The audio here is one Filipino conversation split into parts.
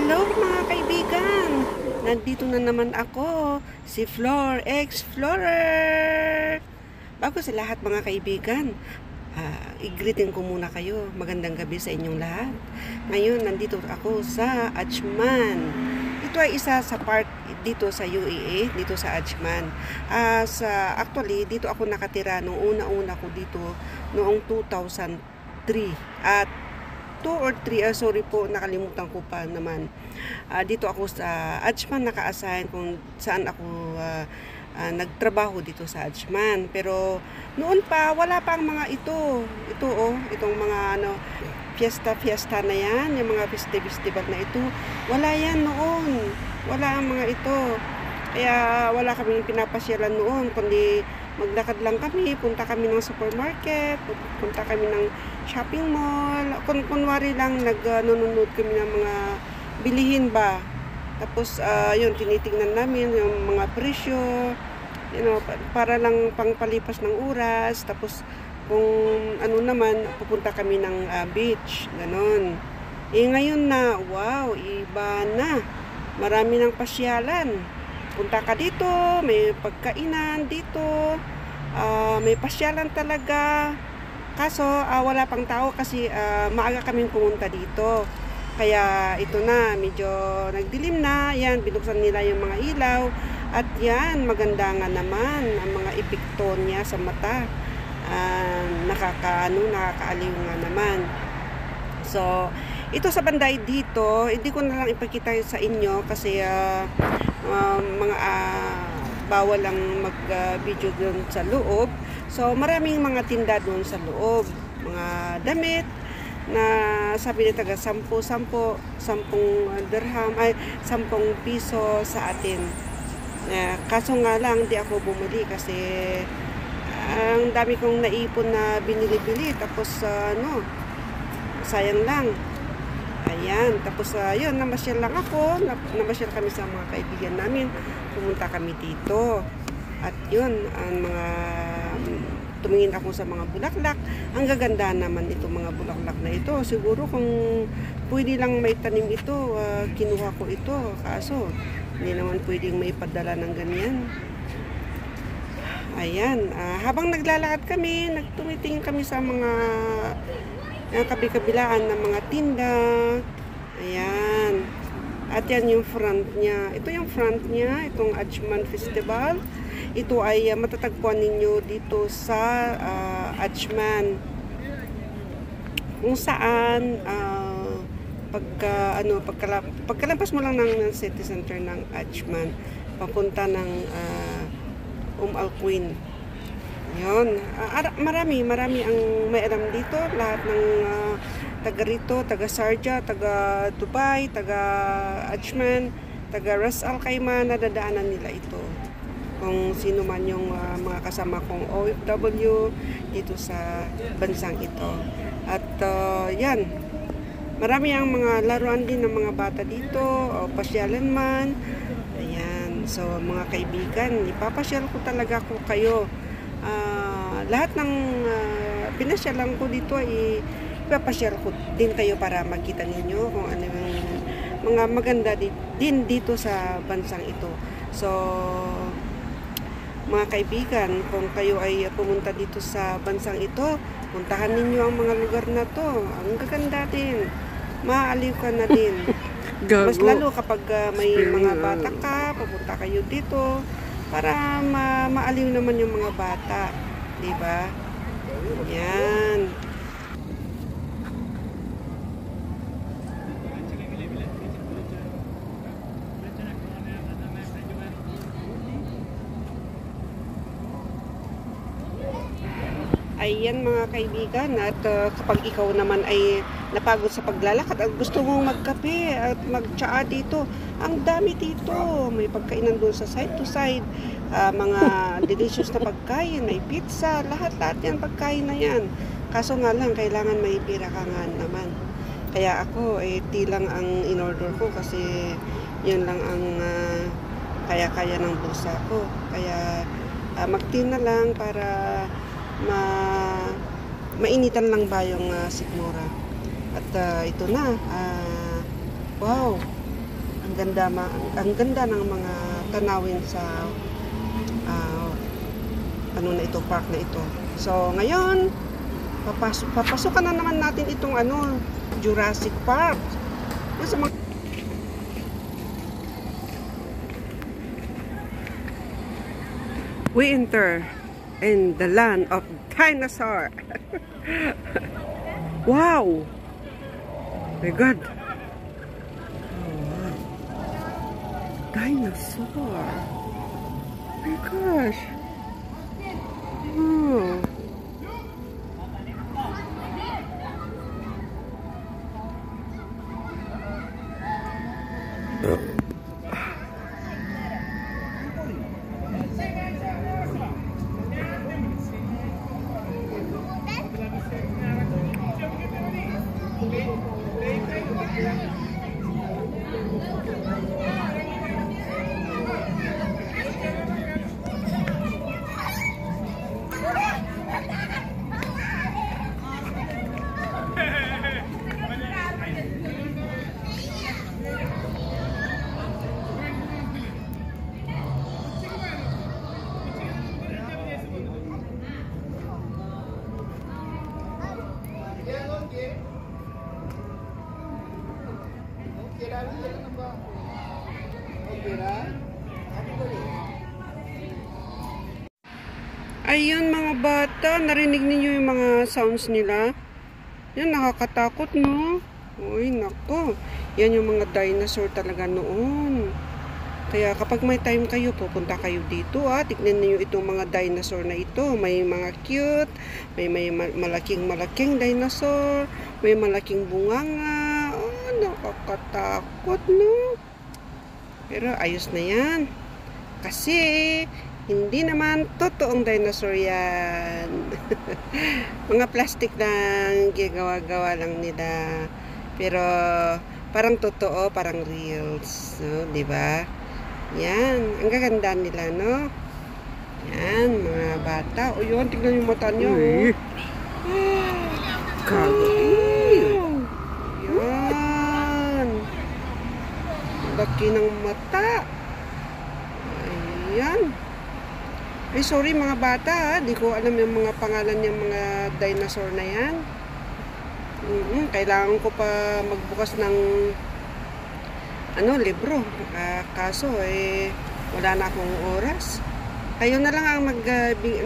Hello mga kaibigan! Nandito na naman ako, si Flor Explorer! Bago sa lahat mga kaibigan, i-greeting ko muna kayo. Magandang gabi sa inyong lahat. Ngayon, nandito ako sa Ajman. Ito ay isa sa park dito sa UAE, dito sa Ajman. Actually, dito ako nakatira nung una-una ko dito noong 2003. At 2 or 3, sorry po, nakalimutan ko pa naman. Dito ako sa Ajman naka-assign kung saan ako nagtrabaho dito sa Ajman. Pero noon pa, wala pa ang mga ito. Ito itong mga fiesta na yan, yung mga festival na ito. Wala yan noon. Wala ang mga ito. Kaya wala kaming pinapasyalan noon, kundi maglakad lang kami, punta kami ng supermarket, punta kami ng shopping mall. Kunwari lang nanonood kami ng mga bilihin ba. Tapos yun, tinitingnan namin yung mga presyo, para lang pangpalipas ng oras. Tapos kung ano naman, pupunta kami ng beach, ganon. Ngayon na, wow, iba na. Marami ng pasyalan. Punta ka dito, may pagkainan dito, may pasyalan talaga. Kaso wala pang tao kasi maaga kaming pumunta dito. Kaya ito na, medyo nagdilim na. Yan, binuksan nila yung mga ilaw. At yan, maganda nga naman ang mga epekto niya sa mata. Nakakaaliw nga naman. So, ito sa banday dito, hindi ko na lang ipakita sa inyo kasi bawal lang mag-video doon sa loob. So, maraming mga tinda doon sa loob. Mga damit na sabi ni taga 10 dirham, ay 10 piso sa atin. Kaso nga lang, di ako bumili kasi ang dami kong naipon na binili-bili. Tapos, sayang lang. Ayan, tapos yun, namasyal lang ako, namasyal kami sa mga kaibigan namin, pumunta kami dito. At yun, ang mga tumingin ako sa mga bulaklak. Ang gaganda naman itong mga bulaklak na ito. Siguro kung pwede lang may tanim ito, kinuha ko ito. Kaso, hindi naman pwedeng may padala ng ganyan. Ayan, habang naglalakad kami, nagtumitingin kami sa mga kabi-kabilaan ng mga tinda. Ayan. At yan yung front niya. Ito yung front niya, itong Ajman Festival. Ito ay matatagpuan ninyo dito sa Ajman. Kung saan pagkalampas mo lang ng city center ng Ajman, papunta ng Al Quwain. Yun. Marami ang may alam dito. Lahat ng taga rito, taga Sharjah, taga Dubai, taga Ajman, taga Ras Al Khaimah, nadadaanan nila ito. Kung sino man yung mga kasama kong OFW dito sa bansang ito. At yan, marami ang mga laruan din ng mga bata dito, o pasyalan man. Ayan. So mga kaibigan, ipapasyal ko talaga ko kayo. Lahat ng pinasyalan ko dito ay ipapasyal ko din kayo para makita ninyo kung ano yung mga maganda din dito sa bansang ito. So, mga kaibigan, kung kayo ay pumunta dito sa bansang ito, puntahan ninyo ang mga lugar na to. Ang gaganda din. Maaaliw ka na din. Mas lalo kapag may mga bata ka, pupunta kayo dito para maaliw naman yung mga bata, di ba? Yan. Ayan mga kaibigan, at kapag ikaw naman ay napagod sa paglalakad at gusto mong magkape at magtsaa dito, ang dami dito. May pagkainan doon sa side to side, mga delicious na pagkain, may pizza, lahat-lahat yan, pagkain na yan. Kaso nga lang, kailangan may pira ka nga naman. Kaya ako, tea lang ang in-order ko kasi yun lang ang kaya-kaya ng bulsa ko. Kaya mag-tea na lang para mainitan lang ba yung sikmura. At ito na, wow, ang ganda ng mga tanawin sa ano na ito, park na ito. So ngayon papasokan na naman natin itong Jurassic Park. Yung sa mga we enter in the land of dinosaur. Wow! My God! Oh, dinosaur! My gosh! Oh. Ayun mga bata, narinig niyo yung mga sounds nila? Yan, nakakatakot, no? Uy, nako. Yan yung mga dinosaur talaga noon. Kaya kapag may time kayo, pupunta kayo dito, tignan niyo itong mga dinosaur na ito. May mga cute, may malaking dinosaur, may malaking bunganga. Oh, nakakatakot, no? Pero ayos na yan. Kasi hindi naman totoong dinosaur yan. Mga plastic lang, gagawa-gawa lang nila. Pero parang totoo, parang reals, no? 'Di ba? Yan, ang gaganda nila, no? Yan, mga bata. O yun, tignan yung mata niyo. Yan. Laki ng mata. Ayan. Ay, sorry mga bata, di ko alam yung mga pangalan ng mga dinosaur na yan. Kailangan ko pa magbukas ng libro. Kaso wala na akong oras. Kayo na lang ang magsabi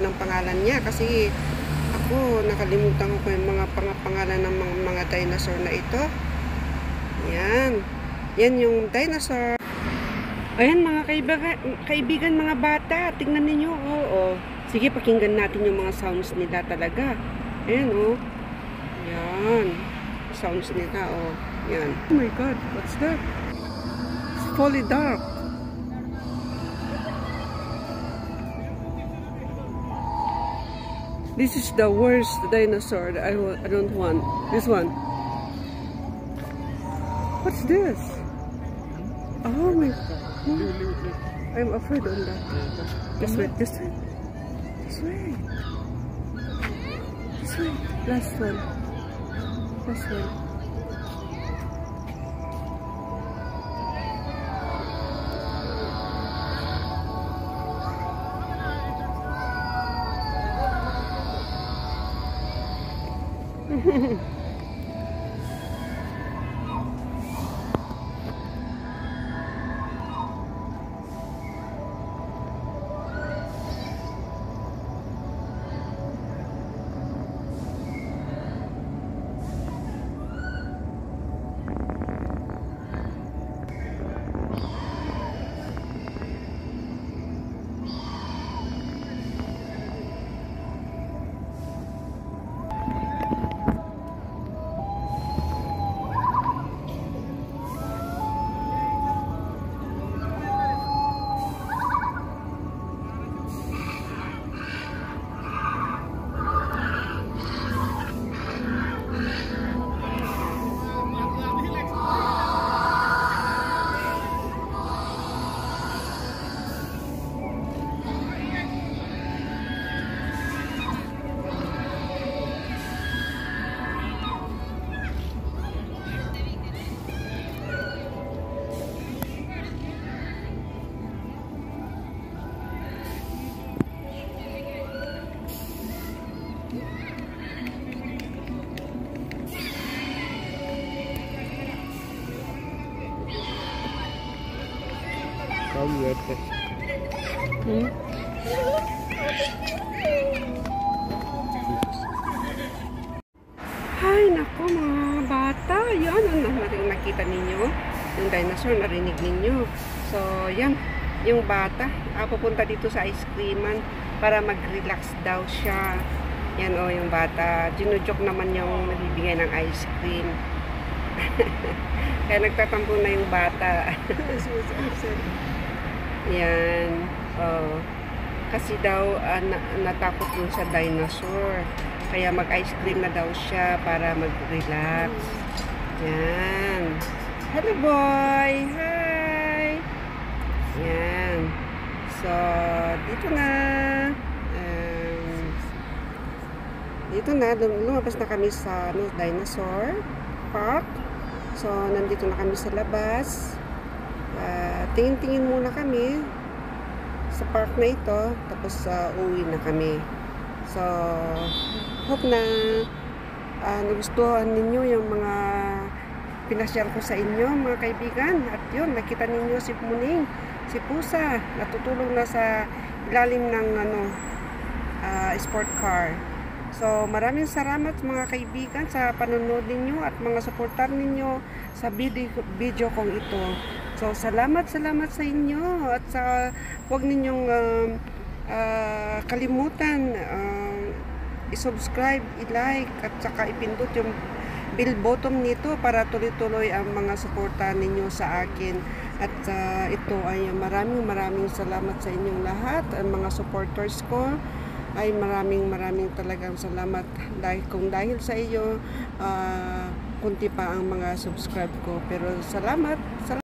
ng pangalan niya kasi ako nakalimutan ko yung mga pangalan ng mga dinosaur na ito. Yan. Yan yung dinosaur. Ayan mga kaibigan, mga bata, tingnan ninyo, oh. Sige, pakinggan natin yung mga sounds nila talaga. Ayan, oh. Yan. Sounds nila, oh. Yan. Oh my God, what's that? It's fully dark. This is the worst dinosaur that I don't want. This one. What's this? Oh my God. I'm afraid on that. Just wait, just wait. Just wait. Just wait. Last one. Last one. Hmm? Ay, naku mga bata. Yan, nakita ninyo. Yung dinosaur, narinig ninyo. So, yan. Yung bata, pupunta dito sa ice creaman para mag-relax daw siya. Yan o, yung bata. Ginujoke naman yung nabibigay ng ice cream. Kaya nagtatampo na yung bata. Yan. Oh. Kasi daw, natakot dun sa dinosaur. Kaya mag-ice cream na daw siya para mag-relax. Yan. Hello boy! Hi! Yan. So, dito na. Lumabas na kami sa dinosaur park. So, nandito na kami sa labas. Tingin-tingin muna kami sa park na ito. Tapos, uwi na kami. So, hope na nagustuhan ninyo yung mga pinasyal ko sa inyo, mga kaibigan. At yun, nakita ninyo si Muning, si Pusa, natutulog na sa ilalim ng sport car. So, maraming salamat mga kaibigan sa panonood ninyo at mga supportar ninyo sa video kong ito. So, salamat sa inyo at huwag ninyong kalimutan i-subscribe, i-like at saka ipindot yung bell button nito para tuloy-tuloy ang mga suporta ninyo sa akin. At ito ay maraming salamat sa inyong lahat. Ang mga supporters ko ay maraming talagang salamat dahil sa iyo kunti pa ang mga subscribe ko, pero salamat.